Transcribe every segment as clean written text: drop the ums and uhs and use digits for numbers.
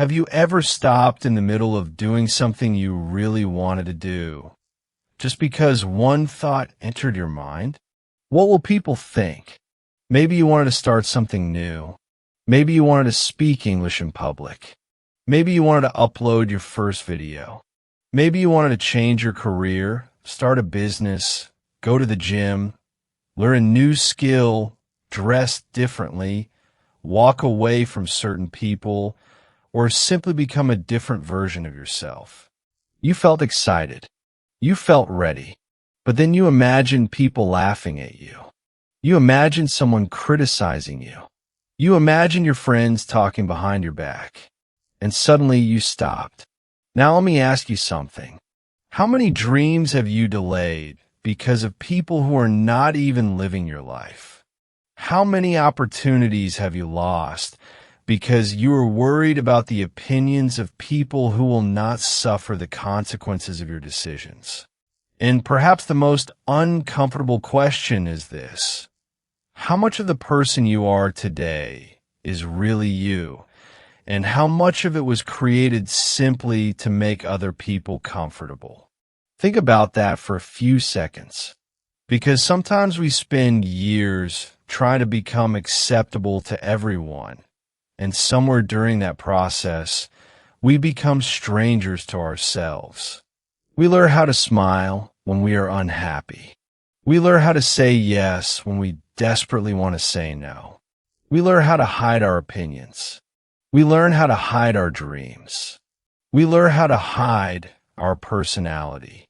Have you ever stopped in the middle of doing something you really wanted to do, just because one thought entered your mind? What will people think? Maybe you wanted to start something new. Maybe you wanted to speak English in public. Maybe you wanted to upload your first video. Maybe you wanted to change your career, start a business, go to the gym, learn a new skill, dress differently, walk away from certain people, or simply become a different version of yourself. You felt excited. You felt ready. But then you imagined people laughing at you. You imagined someone criticizing you. You imagined your friends talking behind your back. And suddenly you stopped. Now let me ask you something. How many dreams have you delayed because of people who are not even living your life? How many opportunities have you lost because you were worried about the opinions of people who will not suffer the consequences of your decisions? And perhaps the most uncomfortable question is this: how much of the person you are today is really you, and how much of it was created simply to make other people comfortable? Think about that for a few seconds, because sometimes we spend years trying to become acceptable to everyone, and somewhere during that process, we become strangers to ourselves. We learn how to smile when we are unhappy. We learn how to say yes when we desperately want to say no. We learn how to hide our opinions. We learn how to hide our dreams. We learn how to hide our personality.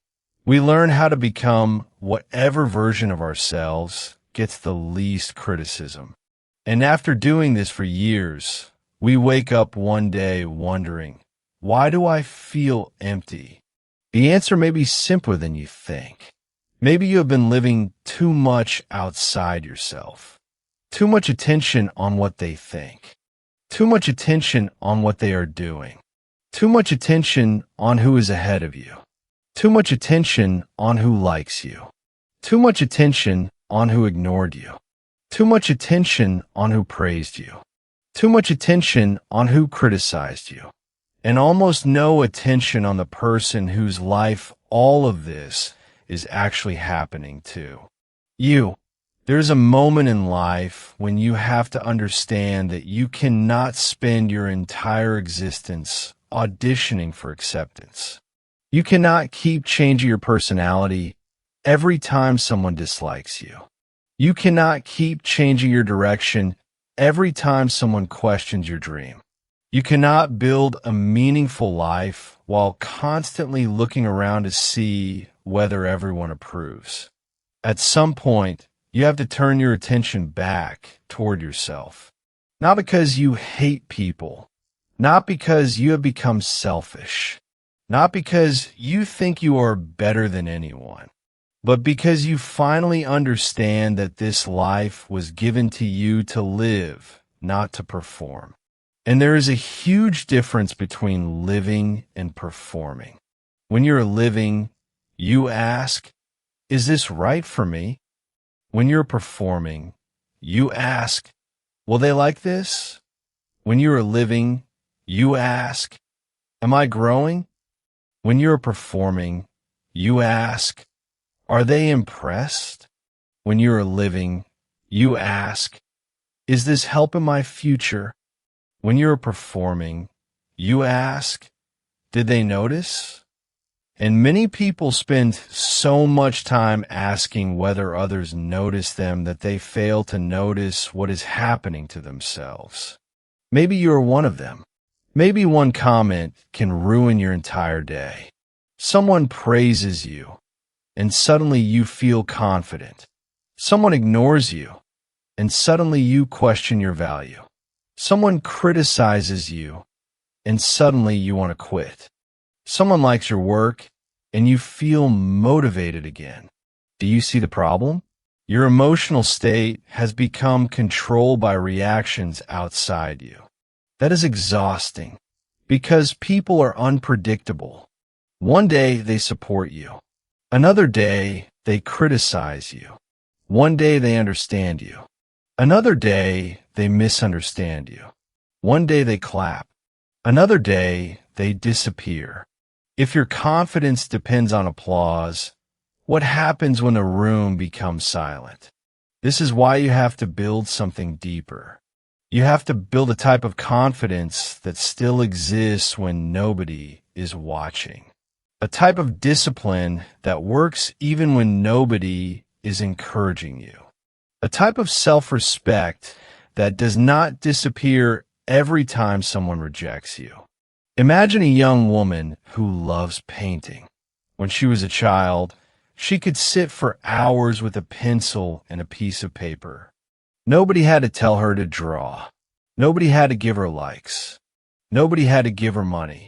We learn how to become whatever version of ourselves gets the least criticism. And after doing this for years, we wake up one day wondering, why do I feel empty? The answer may be simpler than you think. Maybe you have been living too much outside yourself. Too much attention on what they think. Too much attention on what they are doing. Too much attention on who is ahead of you. Too much attention on who likes you. Too much attention on who ignored you. Too much attention on who praised you. Too much attention on who criticized you. And almost no attention on the person whose life all of this is actually happening to. You. There's a moment in life when you have to understand that you cannot spend your entire existence auditioning for acceptance. You cannot keep changing your personality every time someone dislikes you. You cannot keep changing your direction every time someone questions your dream. You cannot build a meaningful life while constantly looking around to see whether everyone approves. At some point, you have to turn your attention back toward yourself. Not because you hate people, not because you have become selfish, not because you think you are better than anyone, but because you finally understand that this life was given to you to live, not to perform. And there is a huge difference between living and performing. When you're living, you ask, is this right for me? When you're performing, you ask, will they like this? When you are living, you ask, am I growing? When you're performing, you ask, are they impressed? When you are living, you ask, is this helping my future? When you're performing, you ask, did they notice? And many people spend so much time asking whether others notice them that they fail to notice what is happening to themselves. Maybe you are one of them. Maybe one comment can ruin your entire day. Someone praises you, and suddenly you feel confident. Someone ignores you, and suddenly you question your value. Someone criticizes you, and suddenly you want to quit. Someone likes your work, and you feel motivated again. Do you see the problem? Your emotional state has become controlled by reactions outside you. That is exhausting, because people are unpredictable. One day they support you. Another day they criticize you. One day they understand you. Another day they misunderstand you. One day they clap. Another day, they disappear. If your confidence depends on applause, what happens when a room becomes silent? This is why you have to build something deeper. You have to build a type of confidence that still exists when nobody is watching. A type of discipline that works even when nobody is encouraging you. A type of self-respect that does not disappear every time someone rejects you. Imagine a young woman who loves painting. When she was a child, she could sit for hours with a pencil and a piece of paper. Nobody had to tell her to draw. Nobody had to give her likes. Nobody had to give her money.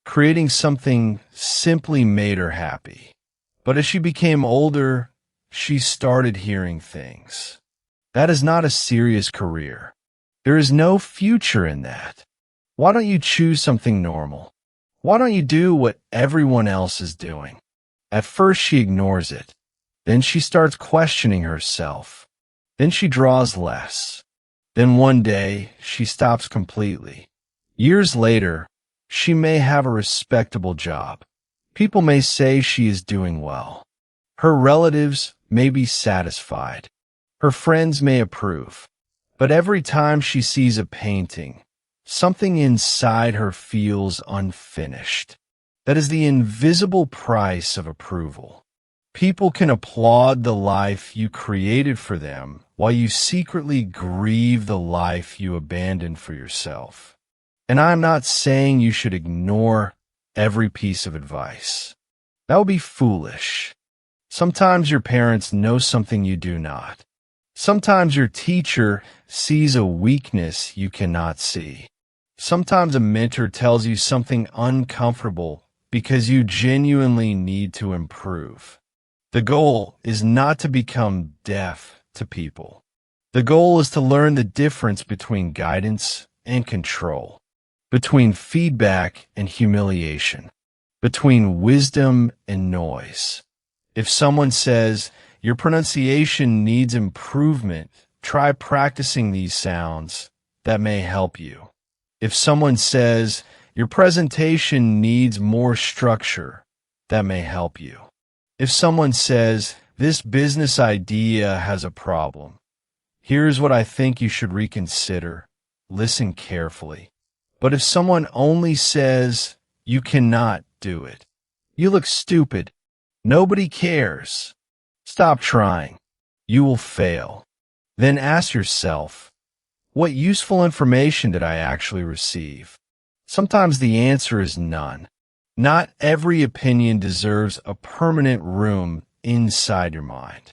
Creating something simply made her happy. But as she became older, she started hearing things. That is not a serious career. There is no future in that. Why don't you choose something normal? Why don't you do what everyone else is doing? At first she ignores it. Then she starts questioning herself. Then she draws less. Then one day she stops completely. Years later, she may have a respectable job. People may say she is doing well. Her relatives may be satisfied. Her friends may approve. But every time she sees a painting, something inside her feels unfinished. That is the invisible price of approval. People can applaud the life you created for them while you secretly grieve the life you abandoned for yourself. And I'm not saying you should ignore every piece of advice. That would be foolish. Sometimes your parents know something you do not. Sometimes your teacher sees a weakness you cannot see. Sometimes a mentor tells you something uncomfortable because you genuinely need to improve. The goal is not to become deaf to people. The goal is to learn the difference between guidance and control, between feedback and humiliation, between wisdom and noise. If someone says, "Your pronunciation needs improvement," try practicing these sounds. That may help you. If someone says, "Your presentation needs more structure," that may help you. If someone says, "This business idea has a problem," here's what I think you should reconsider. Listen carefully. But if someone only says, "You cannot do it," "You look stupid," "Nobody cares," stop trying. You will fail. Then ask yourself, what useful information did I actually receive? Sometimes the answer is none. Not every opinion deserves a permanent room inside your mind.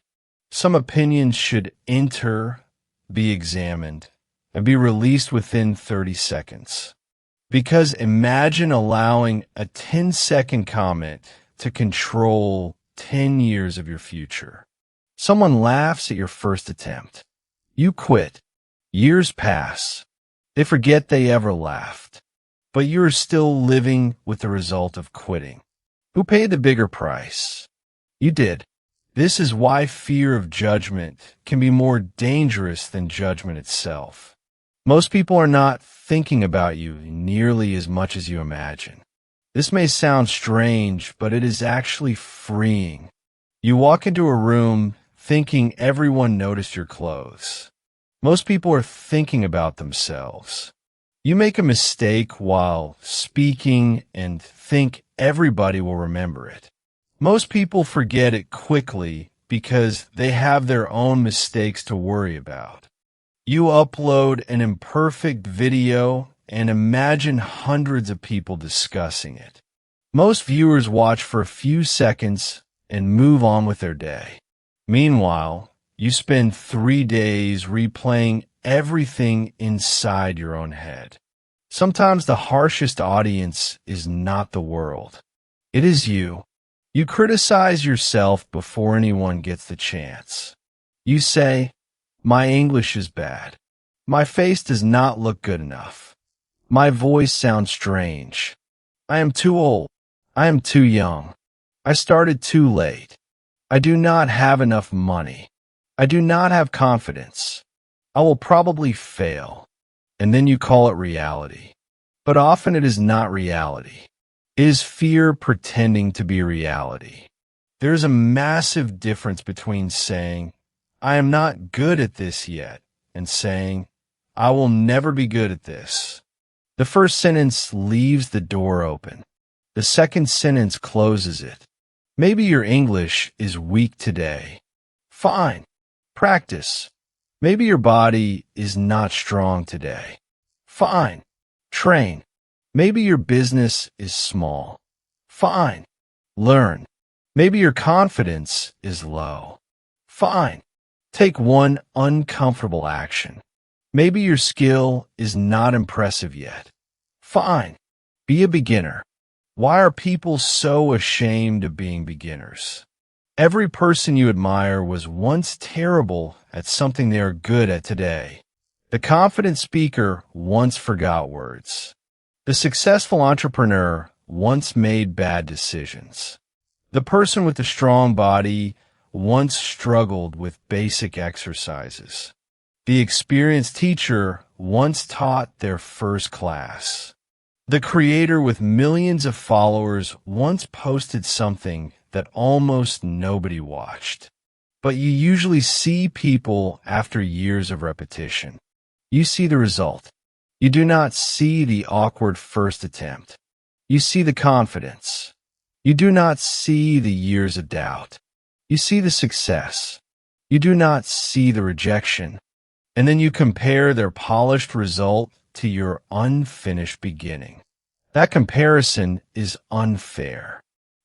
Some opinions should enter, be examined, and be released within 30 seconds. Because imagine allowing a 10-second comment to control 10 years of your future. Someone laughs at your first attempt. You quit. Years pass. They forget they ever laughed. But you're still living with the result of quitting. Who paid the bigger price? You did. This is why fear of judgment can be more dangerous than judgment itself. Most people are not thinking about you nearly as much as you imagine. This may sound strange, but it is actually freeing. You walk into a room thinking everyone noticed your clothes. Most people are thinking about themselves. You make a mistake while speaking and think everybody will remember it. Most people forget it quickly because they have their own mistakes to worry about. You upload an imperfect video and imagine hundreds of people discussing it. Most viewers watch for a few seconds and move on with their day. Meanwhile, you spend 3 days replaying everything inside your own head. Sometimes the harshest audience is not the world. It is you. You criticize yourself before anyone gets the chance. You say, "My English is bad. My face does not look good enough. My voice sounds strange. I am too old. I am too young. I started too late. I do not have enough money. I do not have confidence. I will probably fail." And then you call it reality. but often it is not reality. It is fear pretending to be reality. There is a massive difference between saying, I am not good at this yet, and saying, I will never be good at this. The first sentence leaves the door open. The second sentence closes it. Maybe your English is weak today. Fine. Practice. Maybe your body is not strong today. Fine. Train. Maybe your business is small. Fine. Learn. Maybe your confidence is low. Fine. Take one uncomfortable action. Maybe your skill is not impressive yet. Fine. Be a beginner. Why are people so ashamed of being beginners? Every person you admire was once terrible at something they are good at today. The confident speaker once forgot words. The successful entrepreneur once made bad decisions. The person with the strong body once struggled with basic exercises. The experienced teacher once taught their first class. The creator with millions of followers once posted something that almost nobody watched. But you usually see people after years of repetition. You see the result. You do not see the awkward first attempt. You see the confidence. You do not see the years of doubt. You see the success. You do not see the rejection. And then you compare their polished result to your unfinished beginning. That comparison is unfair.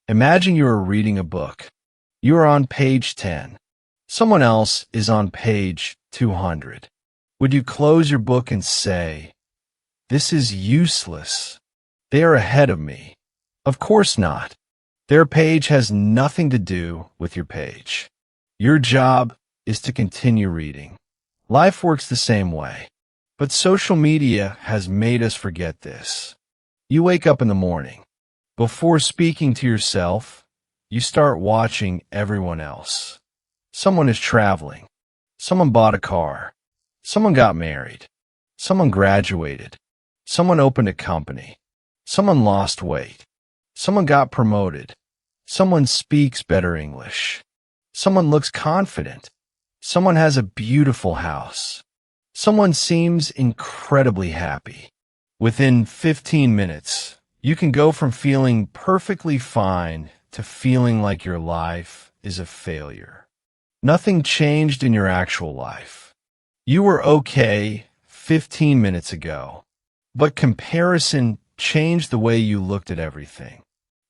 Imagine you are reading a book. You are on page 10. Someone else is on page 200. Would you close your book and say, "This is useless. They are ahead of me"? Of course not. Their page has nothing to do with your page. Your job is to continue reading. Life works the same way. But social media has made us forget this. You wake up in the morning. Before speaking to yourself, you start watching everyone else. Someone is traveling. Someone bought a car. Someone got married. Someone graduated. Someone opened a company. Someone lost weight. Someone got promoted. Someone speaks better English. Someone looks confident. Someone has a beautiful house. Someone seems incredibly happy. Within 15 minutes, you can go from feeling perfectly fine to feeling like your life is a failure. Nothing changed in your actual life. You were okay 15 minutes ago, but comparison changed the way you looked at everything.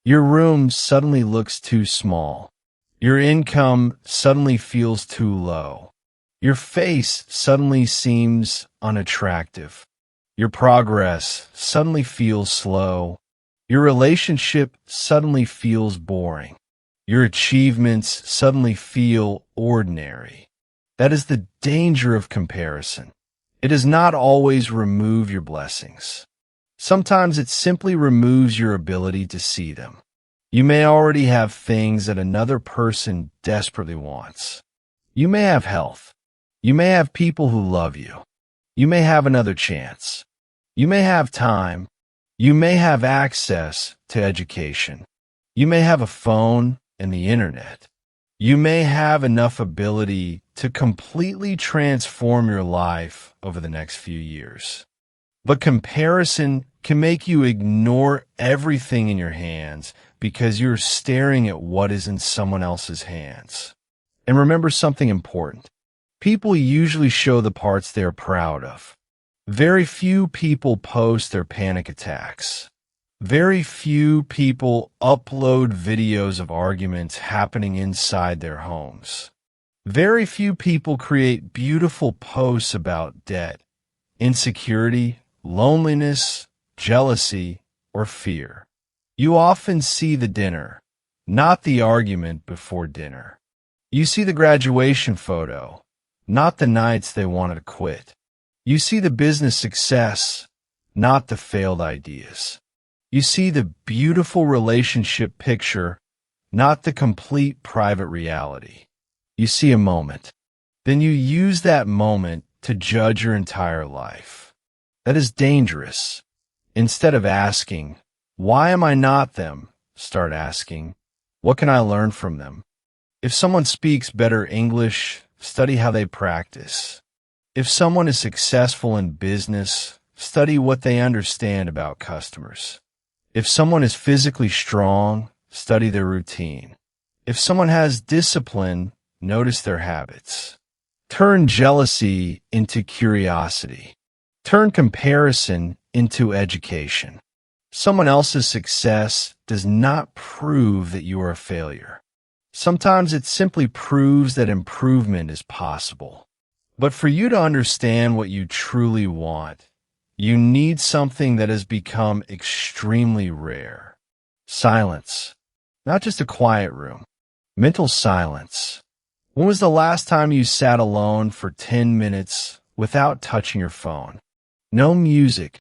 Your room suddenly looks too small. Your income suddenly feels too low. Your face suddenly seems unattractive. Your progress suddenly feels slow. Your relationship suddenly feels boring. Your achievements suddenly feel ordinary. That is the danger of comparison. It does not always remove your blessings. Sometimes it simply removes your ability to see them. You may already have things that another person desperately wants. You may have health. You may have people who love you. You may have another chance. You may have time. You may have access to education. You may have a phone and the internet. You may have enough ability to completely transform your life over the next few years. But comparison can make you ignore everything in your hands because you're staring at what is in someone else's hands. And remember something important. People usually show the parts they are proud of. Very few people post their panic attacks. Very few people upload videos of arguments happening inside their homes. Very few people create beautiful posts about debt, insecurity, loneliness, jealousy, or fear. You often see the dinner, not the argument before dinner. You see the graduation photo, not the nights they wanted to quit. You see the business success, not the failed ideas. You see the beautiful relationship picture, not the complete private reality. You see a moment. Then you use that moment to judge your entire life. That is dangerous. Instead of asking, why am I not them? Start asking, what can I learn from them? If someone speaks better English, study how they practice. If someone is successful in business, study what they understand about customers. If someone is physically strong, study their routine. If someone has discipline, notice their habits. Turn jealousy into curiosity. Turn comparison into education. Someone else's success does not prove that you are a failure. Sometimes it simply proves that improvement is possible. But for you to understand what you truly want, you need something that has become extremely rare. Silence. Not just a quiet room. Mental silence. When was the last time you sat alone for 10 minutes without touching your phone? No music,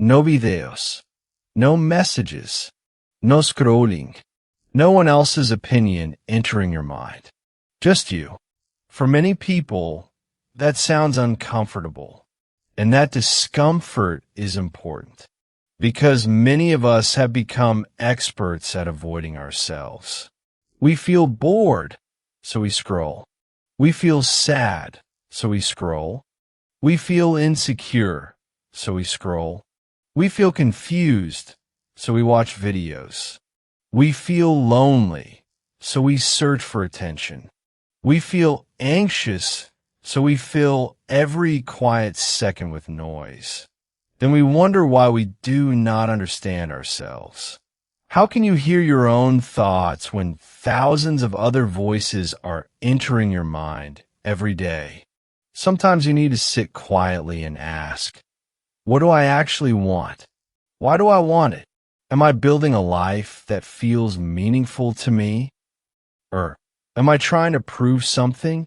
no videos, no messages, no scrolling, no one else's opinion entering your mind. Just you. For many people, that sounds uncomfortable, and that discomfort is important because many of us have become experts at avoiding ourselves. We feel bored, so we scroll. We feel sad, so we scroll. We feel insecure, so we scroll. We feel confused, so we watch videos. We feel lonely, so we search for attention. We feel anxious, so we fill every quiet second with noise. Then we wonder why we do not understand ourselves. How can you hear your own thoughts when thousands of other voices are entering your mind every day? Sometimes you need to sit quietly and ask, what do I actually want? Why do I want it? Am I building a life that feels meaningful to me? Or am I trying to prove something?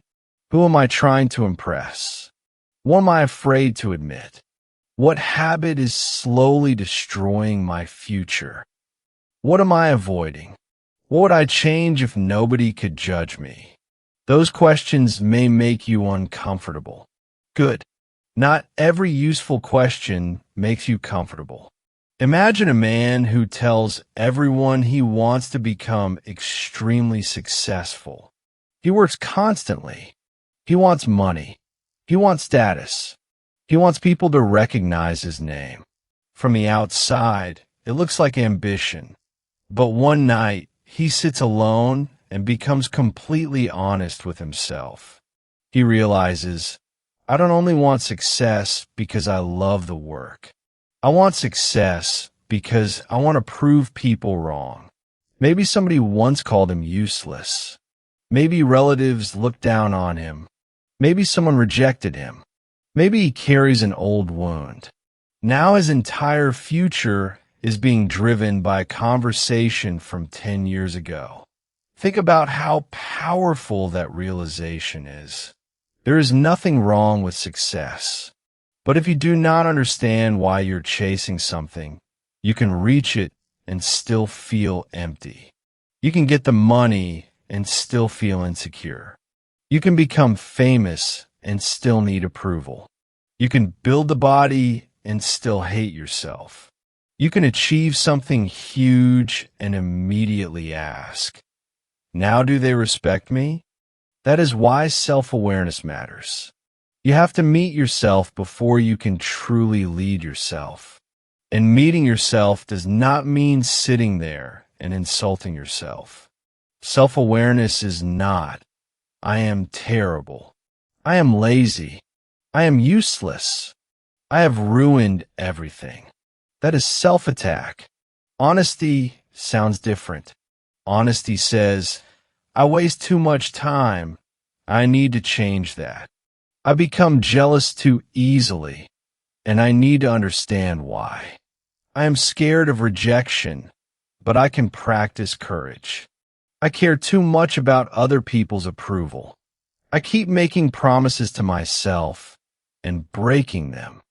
Who am I trying to impress? What am I afraid to admit? What habit is slowly destroying my future? What am I avoiding? What would I change if nobody could judge me? Those questions may make you uncomfortable. Good. Not every useful question makes you comfortable. Imagine a man who tells everyone he wants to become extremely successful. He works constantly. He wants money. He wants status. He wants people to recognize his name. From the outside, it looks like ambition. But one night, he sits alone and becomes completely honest with himself. He realizes, I don't only want success because I love the work. I want success because I want to prove people wrong. Maybe somebody once called him useless. Maybe relatives looked down on him. Maybe someone rejected him. Maybe he carries an old wound. Now his entire future is being driven by a conversation from 10 years ago. Think about how powerful that realization is. There is nothing wrong with success. But if you do not understand why you're chasing something, you can reach it and still feel empty. You can get the money and still feel insecure. You can become famous and still need approval. You can build the body and still hate yourself. You can achieve something huge and immediately ask, now do they respect me? That is why self-awareness matters. You have to meet yourself before you can truly lead yourself. And meeting yourself does not mean sitting there and insulting yourself. Self-awareness is not, I am terrible. I am lazy. I am useless. I have ruined everything. That is self-attack. Honesty sounds different. Honesty says, I waste too much time. I need to change that. I become jealous too easily, and I need to understand why. I am scared of rejection, but I can practice courage. I care too much about other people's approval. I keep making promises to myself and breaking them.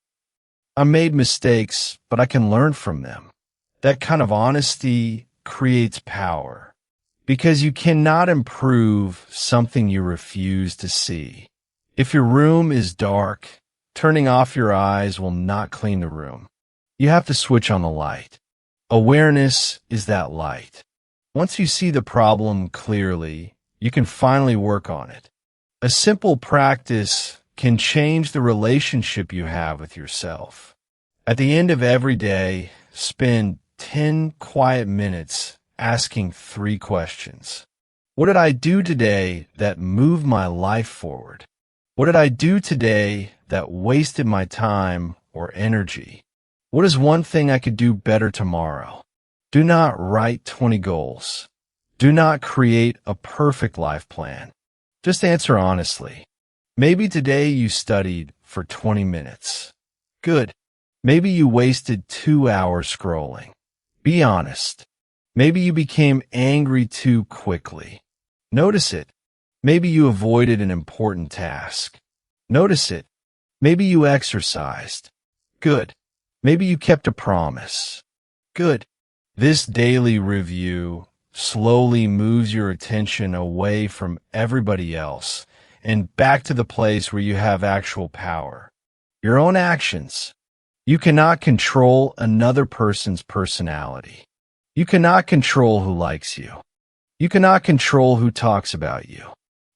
I made mistakes, but I can learn from them. That kind of honesty creates power, because you cannot improve something you refuse to see. If your room is dark, turning off your eyes will not clean the room. You have to switch on the light. Awareness is that light. Once you see the problem clearly, you can finally work on it. A simple practice can change the relationship you have with yourself. At the end of every day, spend 10 quiet minutes asking 3 questions. What did I do today that moved my life forward? What did I do today that wasted my time or energy? What is one thing I could do better tomorrow? Do not write 20 goals. Do not create a perfect life plan. Just answer honestly. Maybe today you studied for 20 minutes. Good. Maybe you wasted 2 hours scrolling. Be honest. Maybe you became angry too quickly. Notice it. Maybe you avoided an important task. Notice it. Maybe you exercised. Good. Maybe you kept a promise. Good. This daily review slowly moves your attention away from everybody else and back to the place where you have actual power. Your own actions. You cannot control another person's personality. You cannot control who likes you. You cannot control who talks about you.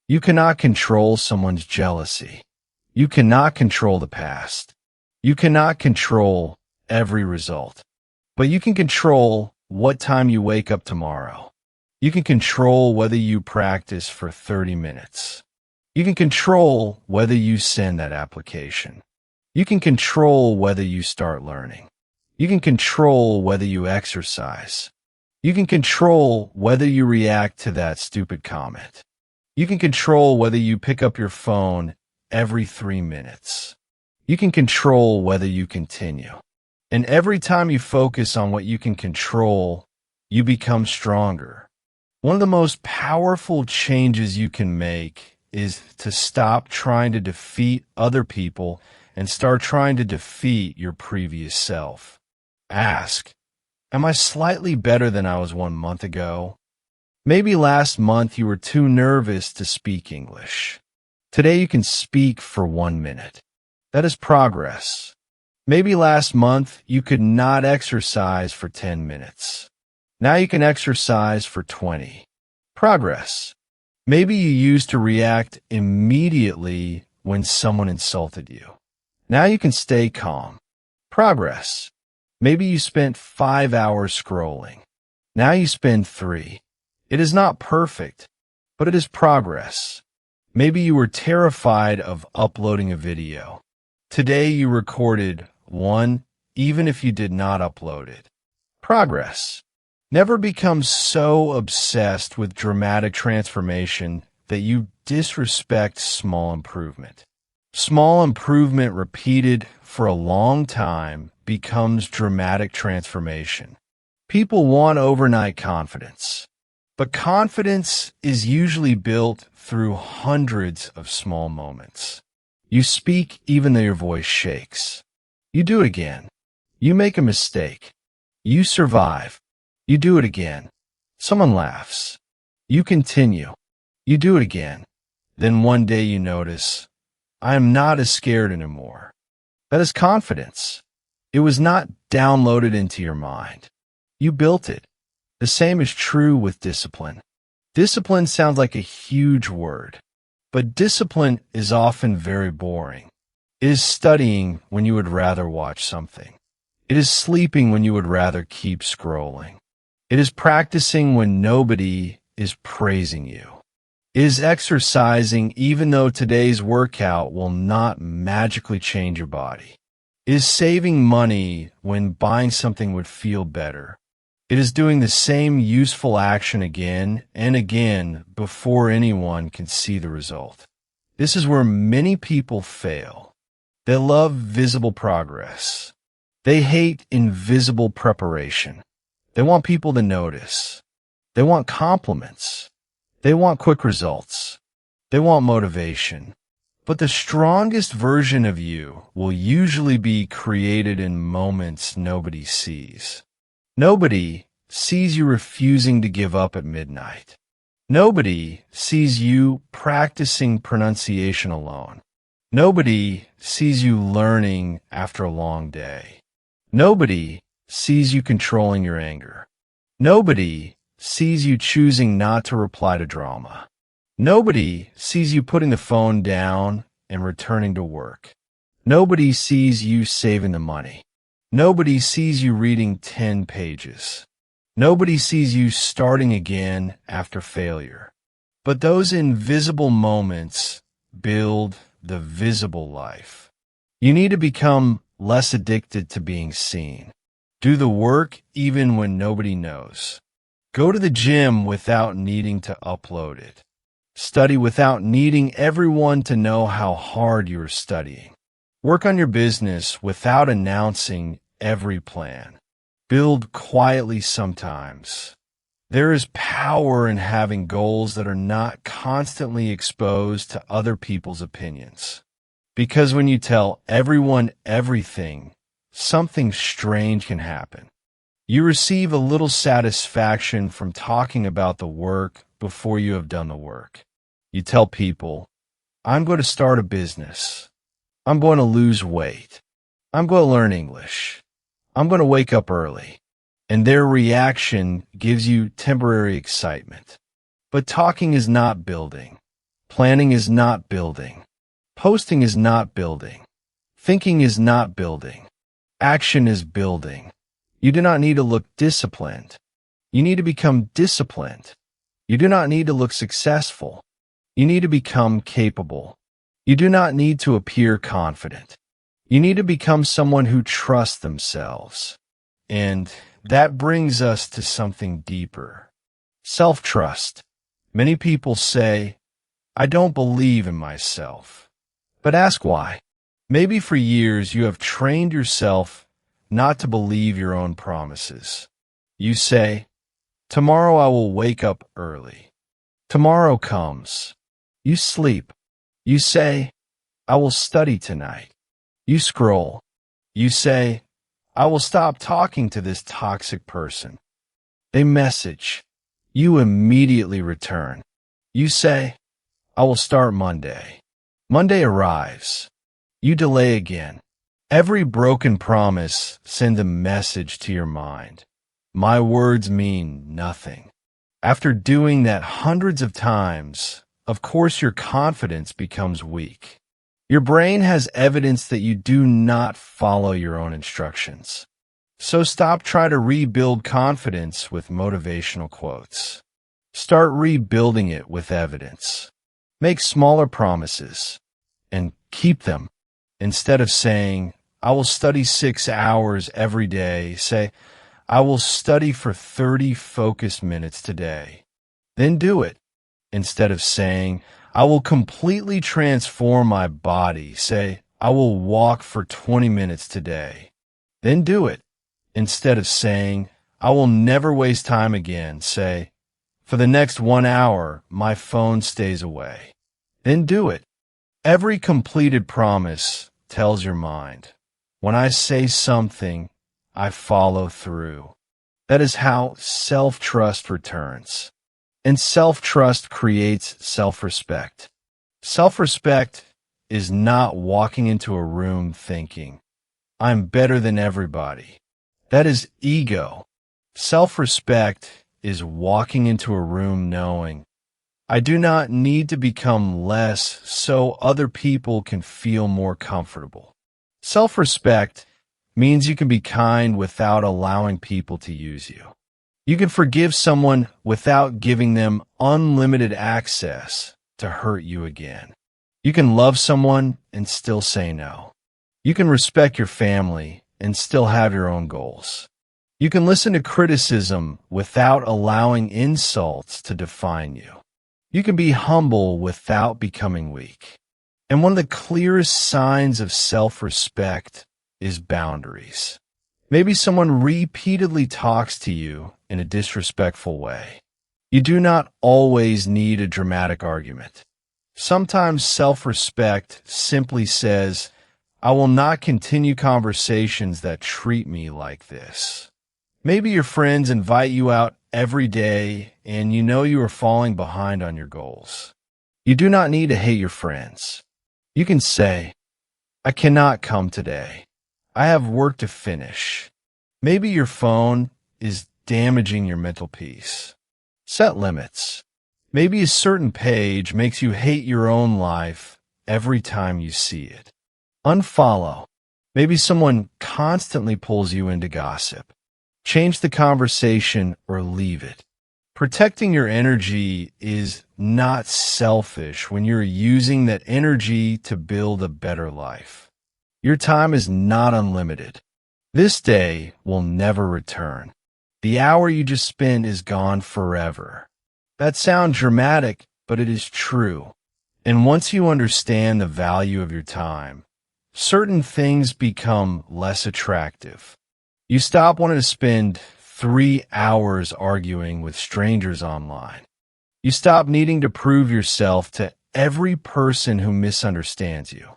You cannot control someone's jealousy. You cannot control the past. You cannot control every result. But you can control what time you wake up tomorrow. You can control whether you practice for 30 minutes. You can control whether you send that application. You can control whether you start learning. You can control whether you exercise. You can control whether you react to that stupid comment. You can control whether you pick up your phone every 3 minutes. You can control whether you continue. And every time you focus on what you can control, you become stronger. One of the most powerful changes you can make is to stop trying to defeat other people and start trying to defeat your previous self. Ask, am I slightly better than I was 1 month ago? Maybe last month you were too nervous to speak English. Today you can speak for 1 minute. That is progress. Maybe last month you could not exercise for 10 minutes. Now you can exercise for 20. Progress. Maybe you used to react immediately when someone insulted you. Now you can stay calm. Progress. Maybe you spent 5 hours scrolling. Now you spend 3. It is not perfect, but it is progress. Maybe you were terrified of uploading a video. Today you recorded 1, even if you did not upload it. Progress. Never become so obsessed with dramatic transformation that you disrespect small improvement. Small improvement repeated for a long time becomes dramatic transformation. People want overnight confidence, but confidence is usually built through hundreds of small moments. You speak even though your voice shakes. You do it again. You make a mistake. You survive. You do it again. Someone laughs. You continue. You do it again. Then one day you notice, I am not as scared anymore. That is confidence. It was not downloaded into your mind. You built it. The same is true with discipline. Discipline sounds like a huge word, but discipline is often very boring. It is studying when you would rather watch something. It is sleeping when you would rather keep scrolling. It is practicing when nobody is praising you. It is exercising even though today's workout will not magically change your body. It is saving money when buying something would feel better. It is doing the same useful action again and again before anyone can see the result. This is where many people fail. They love visible progress. They hate invisible preparation. They want people to notice. They want compliments. They want quick results. They want motivation. But the strongest version of you will usually be created in moments nobody sees. Nobody sees you refusing to give up at midnight. Nobody sees you practicing pronunciation alone. Nobody sees you learning after a long day. Nobody sees you controlling your anger. Nobody sees you choosing not to reply to drama. Nobody sees you putting the phone down and returning to work. Nobody sees you saving the money. Nobody sees you reading 10 pages. Nobody sees you starting again after failure. But those invisible moments build the visible life. You need to become less addicted to being seen. Do the work even when nobody knows. Go to the gym without needing to upload it. Study without needing everyone to know how hard you are studying. Work on your business without announcing every plan. Build quietly sometimes. There is power in having goals that are not constantly exposed to other people's opinions. Because when you tell everyone everything, something strange can happen. You receive a little satisfaction from talking about the work before you have done the work. You tell people, I'm going to start a business. I'm going to lose weight. I'm going to learn English. I'm going to wake up early. And their reaction gives you temporary excitement. But talking is not building. Planning is not building. Posting is not building. Thinking is not building. Action is building. You do not need to look disciplined. You need to become disciplined. You do not need to look successful. You need to become capable. You do not need to appear confident. You need to become someone who trusts themselves. And that brings us to something deeper. Self-trust. Many people say, I don't believe in myself. But ask why. Maybe for years you have trained yourself not to believe your own promises. You say, tomorrow I will wake up early. Tomorrow comes. You sleep. You say, I will study tonight. You scroll. You say, I will stop talking to this toxic person. They message. You immediately return. You say, I will start Monday. Monday arrives. You delay again. Every broken promise sends a message to your mind. My words mean nothing. After doing that hundreds of times, of course your confidence becomes weak. Your brain has evidence that you do not follow your own instructions. So stop trying to rebuild confidence with motivational quotes. Start rebuilding it with evidence. Make smaller promises and keep them. Instead of saying, I will study 6 hours every day, say, I will study for 30 focused minutes today. Then do it. Instead of saying, I will completely transform my body, say, I will walk for 20 minutes today. Then do it. Instead of saying, I will never waste time again, say, for the next 1 hour, my phone stays away. Then do it. Every completed promise tells your mind, when I say something, I follow through. That is how self-trust returns. And self-trust creates self-respect. Self-respect is not walking into a room thinking, I'm better than everybody. That is ego. Self-respect is walking into a room knowing, I do not need to become less so other people can feel more comfortable. Self-respect means you can be kind without allowing people to use you. You can forgive someone without giving them unlimited access to hurt you again. You can love someone and still say no. You can respect your family and still have your own goals. You can listen to criticism without allowing insults to define you. You can be humble without becoming weak. And one of the clearest signs of self-respect is boundaries. Maybe someone repeatedly talks to you in a disrespectful way. You do not always need a dramatic argument. Sometimes self-respect simply says, I will not continue conversations that treat me like this. Maybe your friends invite you out every day and you know you are falling behind on your goals. You do not need to hate your friends. You can say, I cannot come today. I have work to finish. Maybe your phone is damaging your mental peace. Set limits. Maybe a certain page makes you hate your own life every time you see it. Unfollow. Maybe someone constantly pulls you into gossip. Change the conversation or leave it. Protecting your energy is not selfish when you're using that energy to build a better life. Your time is not unlimited. This day will never return. The hour you just spent is gone forever. That sounds dramatic, but it is true. And once you understand the value of your time, certain things become less attractive. You stop wanting to spend 3 hours arguing with strangers online. You stop needing to prove yourself to every person who misunderstands you.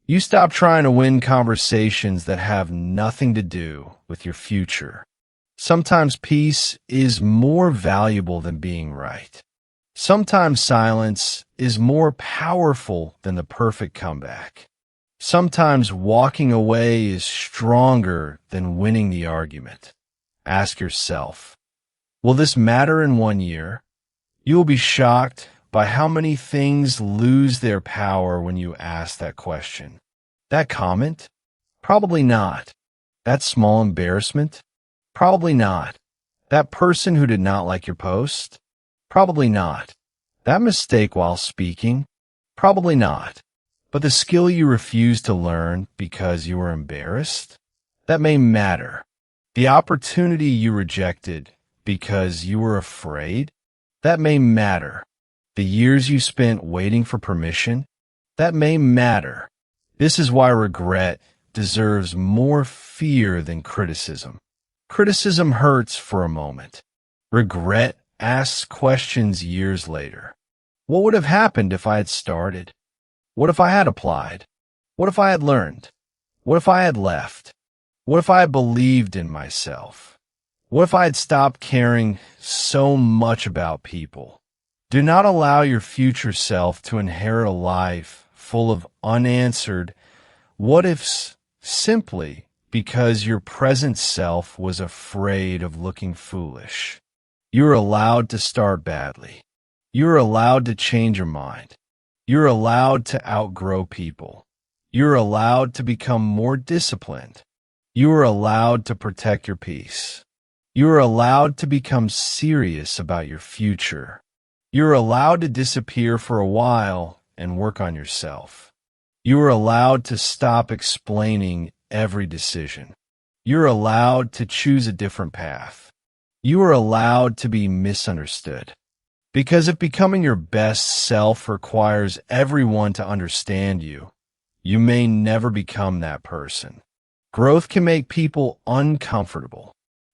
You stop trying to win conversations that have nothing to do with your future. Sometimes peace is more valuable than being right. Sometimes silence is more powerful than the perfect comeback. Sometimes walking away is stronger than winning the argument. Ask yourself, will this matter in 1 year? You will be shocked by how many things lose their power when you ask that question. That comment? Probably not. That small embarrassment? Probably not. That person who did not like your post? Probably not. That mistake while speaking? Probably not. But the skill you refuse to learn because you were embarrassed? That may matter. The opportunity you rejected because you were afraid? That may matter. The years you spent waiting for permission? That may matter. This is why regret deserves more fear than criticism. Criticism hurts for a moment. Regret asks questions years later. What would have happened if I had started? What if I had applied? What if I had learned? What if I had left? What if I had believed in myself? What if I had stopped caring so much about people? Do not allow your future self to inherit a life full of unanswered what-ifs simply because your present self was afraid of looking foolish. You're allowed to start badly. You're allowed to change your mind. You're allowed to outgrow people. You're allowed to become more disciplined. You are allowed to protect your peace. You are allowed to become serious about your future. You're allowed to disappear for a while and work on yourself. You are allowed to stop explaining every decision. You're allowed to choose a different path. You are allowed to be misunderstood. Because if becoming your best self requires everyone to understand you, you may never become that person. Growth can make people uncomfortable.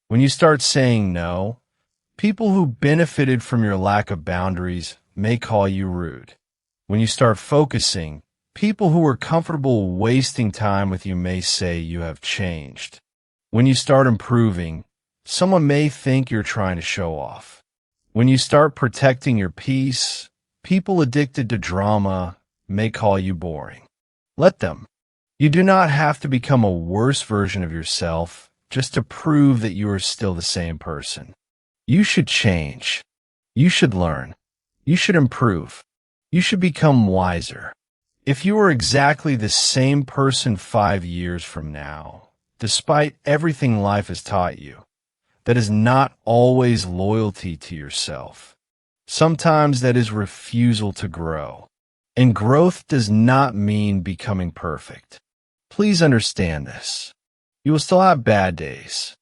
When you start saying no, people who benefited from your lack of boundaries may call you rude. When you start focusing, people who were comfortable wasting time with you may say you have changed. When you start improving, someone may think you're trying to show off. When you start protecting your peace, people addicted to drama may call you boring. Let them. You do not have to become a worse version of yourself just to prove that you are still the same person. You should change. You should learn. You should improve. You should become wiser. If you are exactly the same person 5 years from now, despite everything life has taught you, that is not always loyalty to yourself. Sometimes that is refusal to grow. And growth does not mean becoming perfect. Please understand this. You will still have bad days.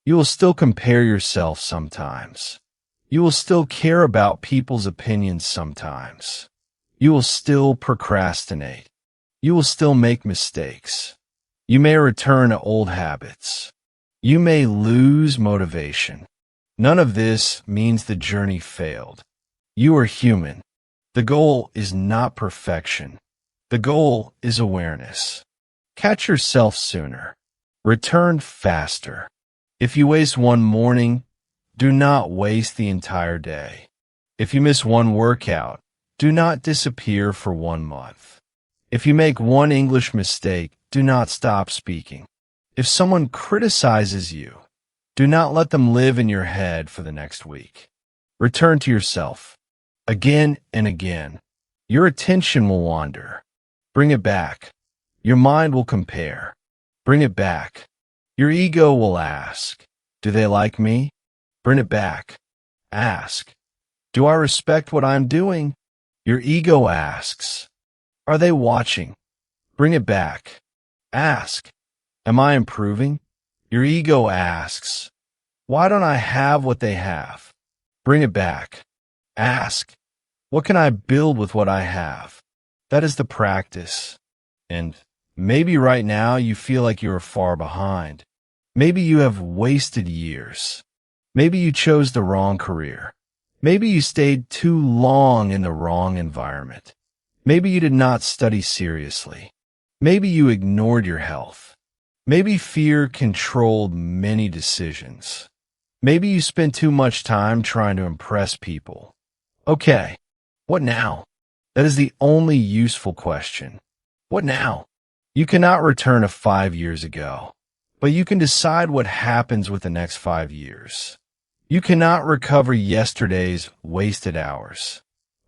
You will still compare yourself sometimes. You will still care about people's opinions sometimes. You will still procrastinate. You will still make mistakes. You may return to old habits. You may lose motivation. None of this means the journey failed. You are human. The goal is not perfection. The goal is awareness. Catch yourself sooner. Return faster. If you waste one morning, do not waste the entire day. If you miss one workout, do not disappear for 1 month. If you make one English mistake, do not stop speaking. If someone criticizes you, do not let them live in your head for the next week. Return to yourself. Again and again. Your attention will wander. Bring it back. Your mind will compare. Bring it back. Your ego will ask, do they like me? Bring it back. Ask, do I respect what I'm doing? Your ego asks, are they watching? Bring it back. Ask, am I improving? Your ego asks, why don't I have what they have? Bring it back. Ask, what can I build with what I have? That is the practice. And maybe right now you feel like you are far behind. Maybe you have wasted years. Maybe you chose the wrong career. Maybe you stayed too long in the wrong environment. Maybe you did not study seriously. Maybe you ignored your health. Maybe fear controlled many decisions. Maybe you spent too much time trying to impress people. Okay, what now? That is the only useful question. What now? You cannot return to 5 years ago, but you can decide what happens with the next 5 years. You cannot recover yesterday's wasted hours,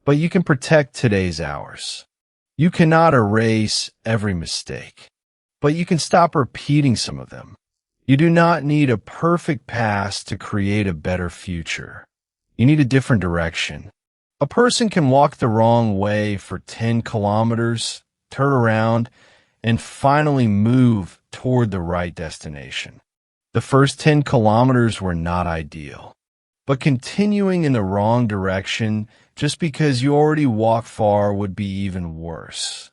but you can protect today's hours. You cannot erase every mistake, but you can stop repeating some of them. You do not need a perfect past to create a better future. You need a different direction. A person can walk the wrong way for 10 kilometers, turn around, and finally move toward the right destination. The first 10 kilometers were not ideal, but continuing in the wrong direction just because you already walked far would be even worse.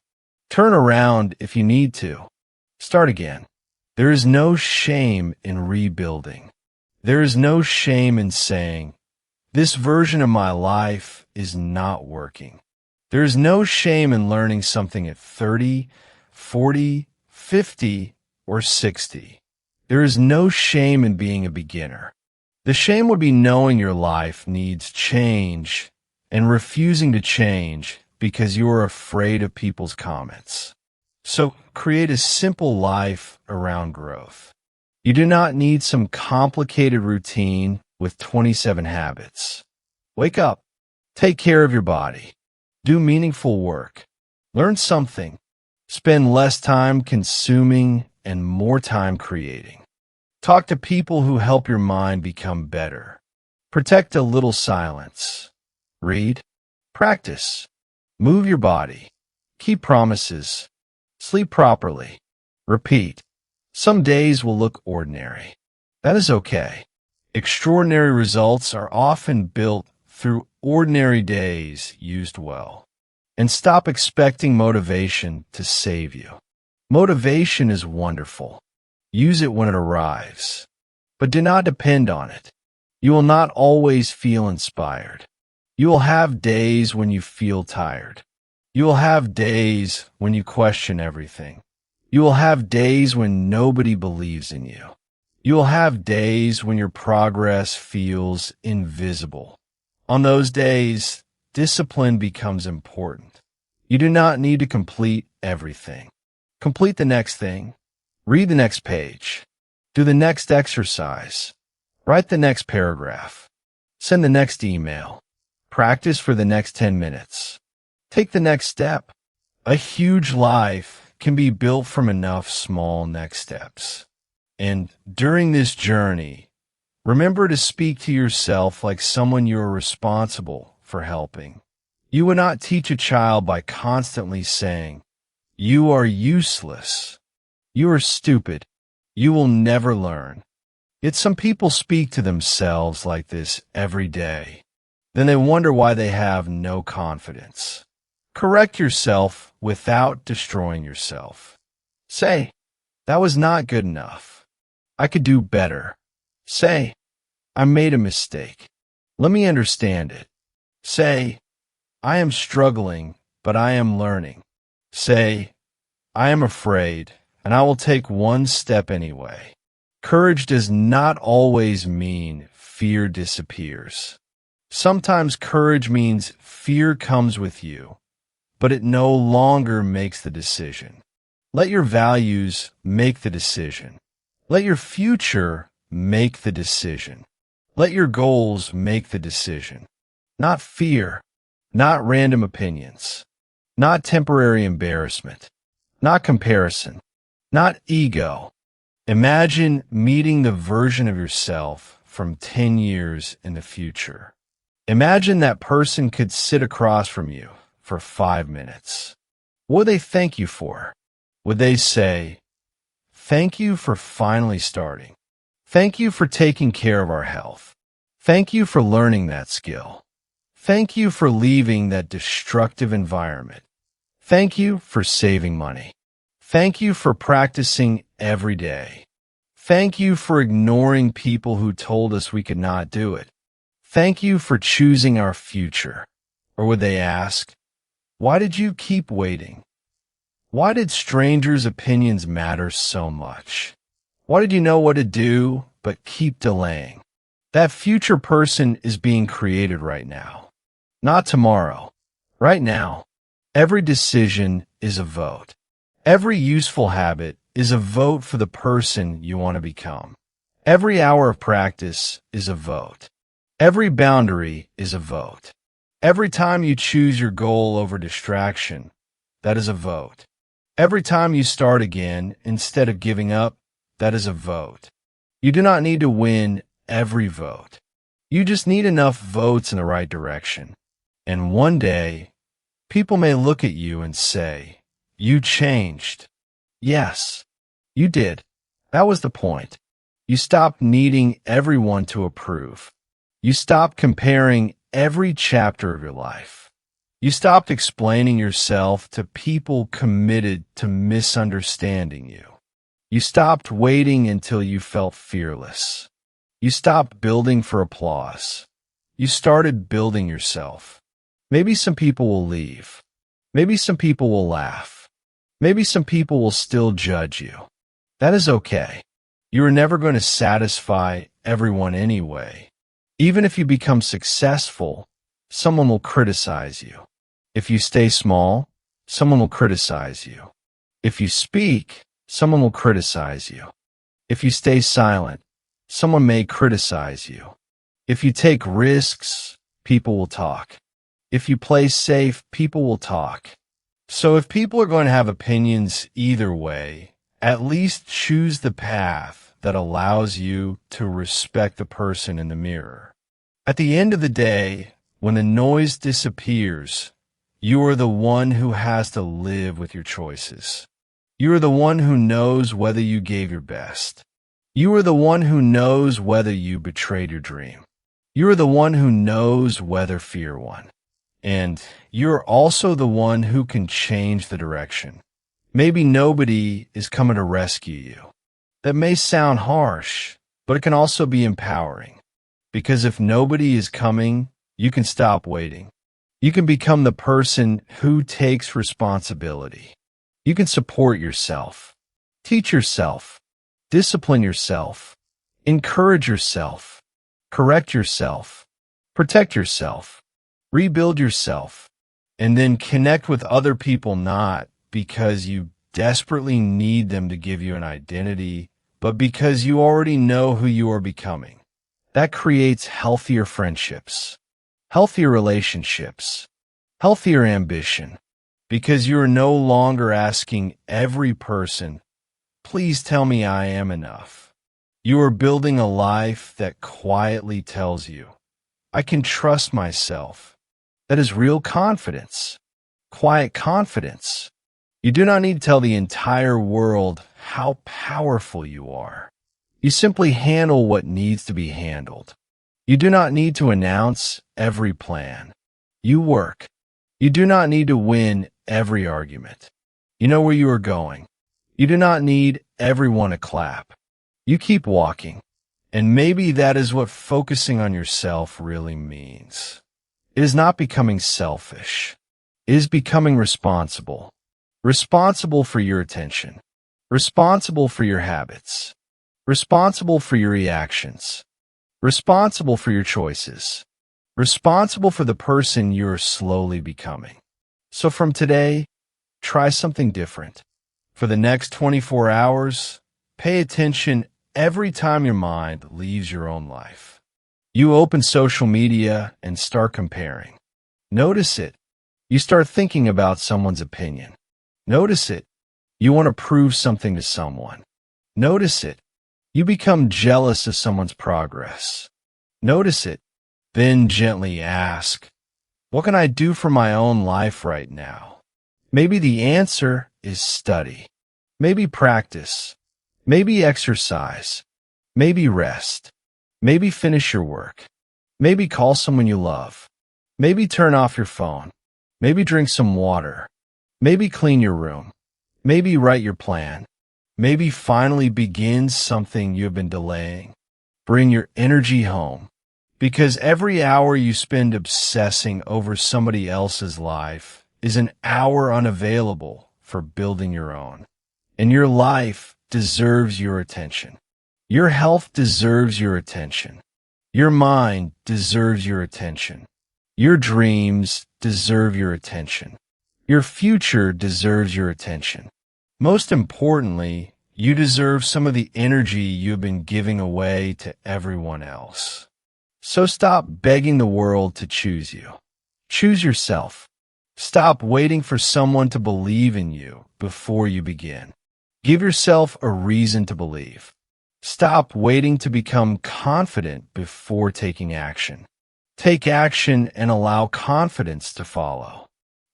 Turn around if you need to. Start again. There is no shame in rebuilding. There is no shame in saying, this version of my life is not working. There is no shame in learning something at 30, 40, 50, or 60. There is no shame in being a beginner. The shame would be knowing your life needs change and refusing to change because you are afraid of people's comments. So create a simple life around growth. You do not need some complicated routine with 27 habits. Wake up. Take care of your body. Do meaningful work. Learn something. Spend less time consuming and more time creating. Talk to people who help your mind become better. Protect a little silence. Read. Practice. Move your body. Keep promises. Sleep properly. Repeat. Some days will look ordinary. That is okay. Extraordinary results are often built through ordinary days used well. And stop expecting motivation to save you. Motivation is wonderful. Use it when it arrives. But do not depend on it. You will not always feel inspired. You will have days when you feel tired. You will have days when you question everything. You will have days when nobody believes in you. You will have days when your progress feels invisible. On those days, discipline becomes important. You do not need to complete everything. Complete the next thing. Read the next page. Do the next exercise. Write the next paragraph. Send the next email. Practice for the next 10 minutes. Take the next step. A huge life can be built from enough small next steps. And during this journey, remember to speak to yourself like someone you are responsible for helping. You would not teach a child by constantly saying, you are useless. You are stupid. You will never learn. Yet some people speak to themselves like this every day. Then they wonder why they have no confidence. Correct yourself without destroying yourself. Say, that was not good enough. I could do better. Say, I made a mistake. Let me understand it. Say, I am struggling, but I am learning. Say, I am afraid, and I will take one step anyway. Courage does not always mean fear disappears. Sometimes courage means fear comes with you, but it no longer makes the decision. Let your values make the decision. Let your future make the decision. Let your goals make the decision. Not fear, not random opinions, not temporary embarrassment, not comparison, not ego. Imagine meeting the version of yourself from 10 years in the future. Imagine that person could sit across from you for 5 minutes. What would they thank you for? Would they say, "Thank you for finally starting. Thank you for taking care of our health. Thank you for learning that skill. Thank you for leaving that destructive environment. Thank you for saving money. Thank you for practicing every day. Thank you for ignoring people who told us we could not do it. Thank you for choosing our future." Or would they ask, "Why did you keep waiting? Why did strangers' opinions matter so much? Why did you know what to do but keep delaying?" That future person is being created right now. Not tomorrow. Right now. Every decision is a vote. Every useful habit is a vote for the person you want to become. Every hour of practice is a vote. Every boundary is a vote. Every time you choose your goal over distraction, that is a vote. Every time you start again instead of giving up, that is a vote. You do not need to win every vote. You just need enough votes in the right direction. And one day, people may look at you and say, "You changed." Yes, you did. That was the point. You stopped needing everyone to approve. You stopped comparing every chapter of your life. You stopped explaining yourself to people committed to misunderstanding you. You stopped waiting until you felt fearless. You stopped building for applause. You started building yourself. Maybe some people will leave. Maybe some people will laugh. Maybe some people will still judge you. That is okay. You are never going to satisfy everyone anyway. Even if you become successful, someone will criticize you. If you stay small, someone will criticize you. If you speak, someone will criticize you. If you stay silent, someone may criticize you. If you take risks, people will talk. If you play safe, people will talk. So if people are going to have opinions either way, at least choose the path that allows you to respect the person in the mirror. At the end of the day, when the noise disappears, you are the one who has to live with your choices. You are the one who knows whether you gave your best. You are the one who knows whether you betrayed your dream. You are the one who knows whether fear won. And you're also the one who can change the direction. Maybe nobody is coming to rescue you. That may sound harsh, but it can also be empowering. Because if nobody is coming, you can stop waiting. You can become the person who takes responsibility. You can support yourself, teach yourself, discipline yourself, encourage yourself, correct yourself, protect yourself, rebuild yourself, and then connect with other people not because you desperately need them to give you an identity, but because you already know who you are becoming. That creates healthier friendships, healthier relationships, healthier ambition, because you are no longer asking every person, "Please tell me I am enough." You are building a life that quietly tells you, "I can trust myself." That is real confidence, quiet confidence. You do not need to tell the entire world how powerful you are. You simply handle what needs to be handled. You do not need to announce every plan. You work. You do not need to win every argument. You know where you are going. You do not need everyone to clap. You keep walking. And maybe that is what focusing on yourself really means. It is not becoming selfish. It is becoming responsible. Responsible for your attention. Responsible for your habits. Responsible for your reactions. Responsible for your choices. Responsible for the person you're slowly becoming. So from today, try something different. For the next 24 hours, pay attention every time your mind leaves your own life. You open social media and start comparing. Notice it. You start thinking about someone's opinion. Notice it. You want to prove something to someone. Notice it. You become jealous of someone's progress. Notice it. Then gently ask, what can I do for my own life right now? Maybe the answer is study. Maybe practice. Maybe exercise. Maybe rest. Maybe finish your work. Maybe call someone you love. Maybe turn off your phone. Maybe drink some water. Maybe clean your room. Maybe write your plan. Maybe finally begin something you have been delaying. Bring your energy home. Because every hour you spend obsessing over somebody else's life is an hour unavailable for building your own. And your life deserves your attention. Your health deserves your attention. Your mind deserves your attention. Your dreams deserve your attention. Your future deserves your attention. Most importantly, you deserve some of the energy you've been giving away to everyone else. So stop begging the world to choose you. Choose yourself. Stop waiting for someone to believe in you before you begin. Give yourself a reason to believe. Stop waiting to become confident before taking action. Take action and allow confidence to follow.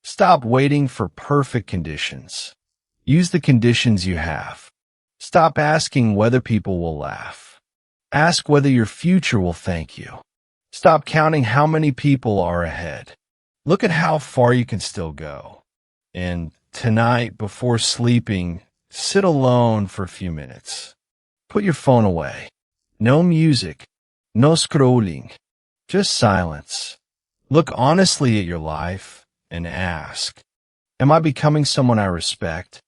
Stop waiting for perfect conditions. Use the conditions you have. Stop asking whether people will laugh. Ask whether your future will thank you. Stop counting how many people are ahead. Look at how far you can still go. And tonight, before sleeping, sit alone for a few minutes. Put your phone away. No music. No scrolling. Just silence. Look honestly at your life and ask, am I becoming someone I respect?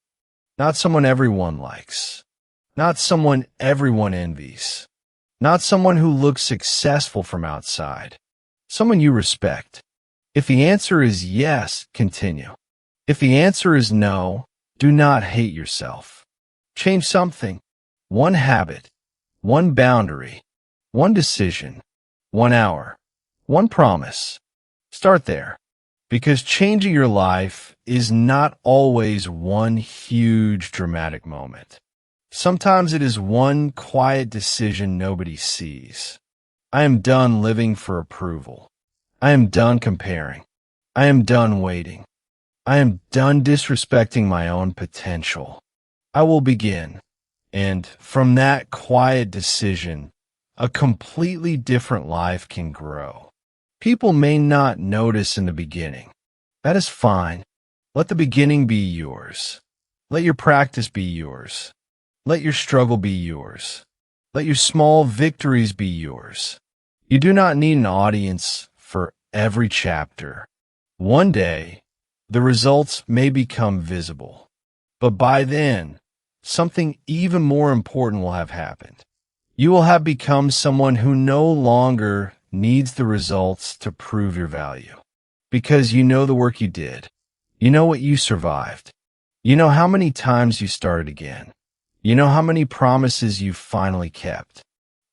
Not someone everyone likes. Not someone everyone envies. Not someone who looks successful from outside. Someone you respect. If the answer is yes, continue. If the answer is no, do not hate yourself. Change something. One habit. One boundary. One decision. 1 hour. One promise. Start there. Because changing your life is not always one huge dramatic moment. Sometimes it is one quiet decision nobody sees. I am done living for approval. I am done comparing. I am done waiting. I am done disrespecting my own potential. I will begin. And from that quiet decision, a completely different life can grow. People may not notice in the beginning. That is fine. Let the beginning be yours. Let your practice be yours. Let your struggle be yours. Let your small victories be yours. You do not need an audience for every chapter. One day, the results may become visible. But by then, something even more important will have happened. You will have become someone who no longer needs the results to prove your value. Because you know the work you did. You know what you survived. You know how many times you started again. You know how many promises you finally kept.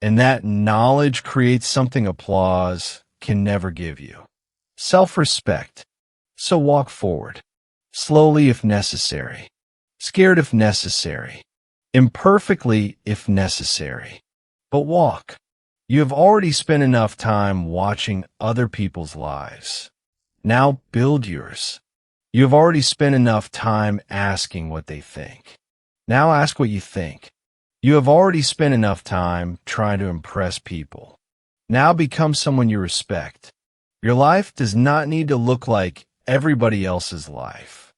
And that knowledge creates something applause can never give you. Self-respect. So walk forward. Slowly if necessary. Scared if necessary. Imperfectly if necessary. But walk. You have already spent enough time watching other people's lives. Now build yours. You have already spent enough time asking what they think. Now ask what you think. You have already spent enough time trying to impress people. Now become someone you respect. Your life does not need to look like everybody else's life.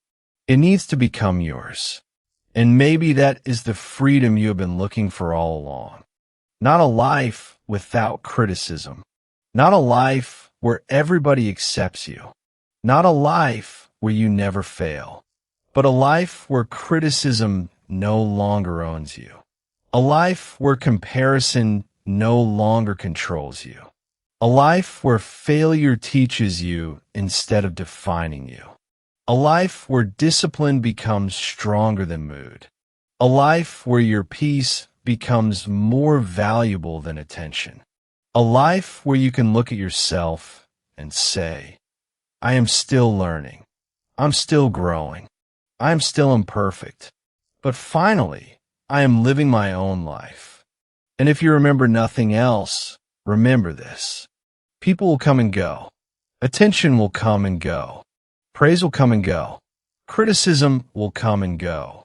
It needs to become yours. And maybe that is the freedom you have been looking for all along. Not a life without criticism. Not a life where everybody accepts you. Not a life where you never fail. But a life where criticism no longer owns you. A life where comparison no longer controls you. A life where failure teaches you instead of defining you. A life where discipline becomes stronger than mood. A life where your peace becomes more valuable than attention. A life where you can look at yourself and say, I am still learning. I'm still growing. I am still imperfect. But finally, I am living my own life. And if you remember nothing else, remember this. People will come and go. Attention will come and go. Praise will come and go. Criticism will come and go.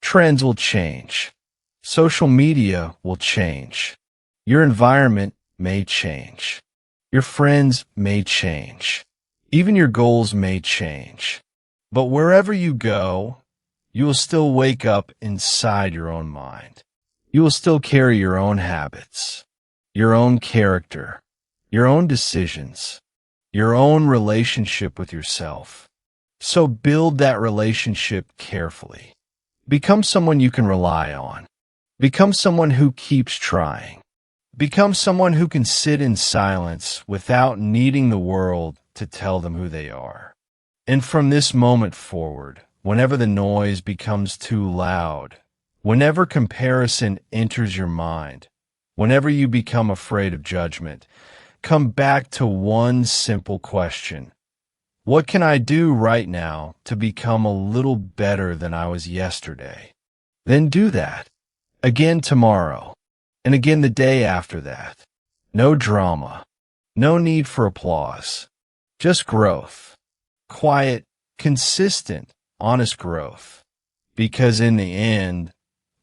Trends will change. Social media will change. Your environment may change. Your friends may change. Even your goals may change. But wherever you go, you will still wake up inside your own mind. You will still carry your own habits, your own character, your own decisions, your own relationship with yourself. So build that relationship carefully. Become someone you can rely on. Become someone who keeps trying. Become someone who can sit in silence without needing the world to tell them who they are. And from this moment forward, whenever the noise becomes too loud, whenever comparison enters your mind, whenever you become afraid of judgment, come back to one simple question. What can I do right now to become a little better than I was yesterday? Then do that. Again tomorrow. And again the day after that. No drama. No need for applause. Just growth. Quiet, consistent, honest growth. Because in the end,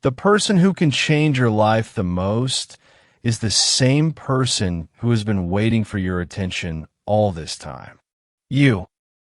the person who can change your life the most is the same person who has been waiting for your attention all this time. You.